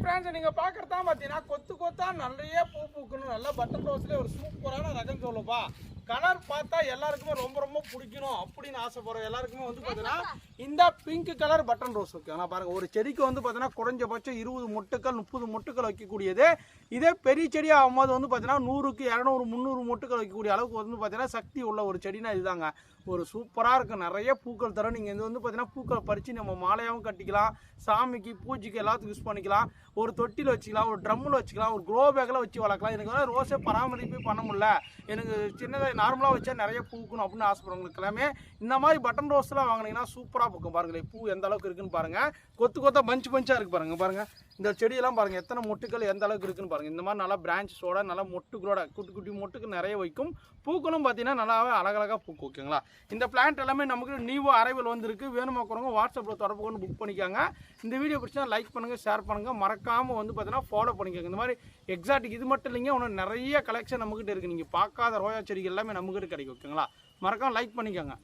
Friends நீங்கள் பார்க்குறதா பார்த்தீங்கன்னா கொத்து கொத்தா நிறைய பூ பூக்கணும் நல்லா பட்டன் ரோஸ்லேயே ஒரு சூப்பரான ரகம் சொல்லுப்பா. கலர் பார்த்தா எல்லாருக்குமே ரொம்ப ரொம்ப பிடிக்கணும் அப்படின்னு ஆசைப்படுறோம். எல்லாருக்குமே வந்து பார்த்தீங்கன்னா இந்த பிங்க் கலர் பட்டன் ரோஸ் ஓகேங்களா. பாருங்கள், ஒரு செடிக்கு வந்து பார்த்தீங்கன்னா குறைஞ்சபட்சம் 20 மொட்டுக்கள் 30 மொட்டுக்கள் வைக்கக்கூடியது. இதே பெரிய செடி ஆகும்போது வந்து பார்த்தீங்கன்னா 100க்கு 200 300 மொட்டுக்கள் வைக்கக்கூடிய அளவுக்கு வந்து பார்த்தீங்கன்னா சக்தி உள்ள ஒரு செடினா இதுதாங்க. ஒரு சூப்பராக இருக்கும், நிறைய பூக்கள் தரும். நீங்கள் இது வந்து பார்த்தீங்கன்னா பூக்களை பறித்து நம்ம மாலையாகவும் கட்டிக்கலாம், சாமிக்கு பூஜைக்கு எல்லாத்துக்கும் யூஸ் பண்ணிக்கலாம், ஒரு தொட்டியில் வச்சுக்கலாம், ஒரு ட்ரம்மில் வச்சுக்கலாம், ஒரு க்ரோ பேக்கில் வச்சு வளர்க்கலாம். எனக்கு வந்து ரோஸை பராமரிப்பே பண்ண முடியல, எனக்கு சின்னதாக நார்மலாக வச்சா நிறைய பூக்கணும் அப்படின்னு ஆசைப்படுறவங்களுக்கு எல்லாமே இந்த மாதிரி பட்டன் ரோஸ்லாம் வாங்கினீங்கன்னா சூப்பராக பூக்கும். பாருங்களேன் பூ எந்த அளவுக்கு இருக்குன்னு பாருங்கள். கொத்து கொத்தா பஞ்சாக இருக்குது பாருங்கள். இந்த செடியெல்லாம் பாருங்கள் எத்தனை மொட்டுக்கள் எந்த அளவுக்கு இருக்குன்னு பாருங்கள். இந்த மாதிரி நல்லா பிரான்ச்சஸோட நல்லா மொட்டுகளோட குட்டி குட்டி மொட்டுக்கு நிறைய வைக்கும். பூக்களும் பார்த்தீங்கன்னா நல்லாவே அழகழகாக பூக்கும் ஓகேங்களா. இந்த பிளான்ட் எல்லாமே நமக்கு நியூ அரைவல் வந்துருக்கு. வேணுமாக்கிறவங்க வாட்ஸ்அப்பில் தொடர்பு கொண்டு புக் பண்ணிக்காங்க. இந்த வீடியோ பிடிச்சா லைக் பண்ணுங்கள், ஷேர் பண்ணுங்கள், மறக்காமல் வந்து பார்த்தீங்கன்னா ஃபாலோ பண்ணிக்கோங்க. இந்த மாதிரி எக்ஸாட்டிக் இது மட்டும் இல்லைங்க, இன்னும் நிறைய கலெக்ஷன் நம்மக்கிட்ட இருக்குது. நீங்கள் பார்க்காத ரோஜா செடிகள் எல்லாமே நம்மக்கிட்ட கிடைக்கும் ஓகேங்களா. மறக்காமல் லைக் பண்ணிக்கோங்க.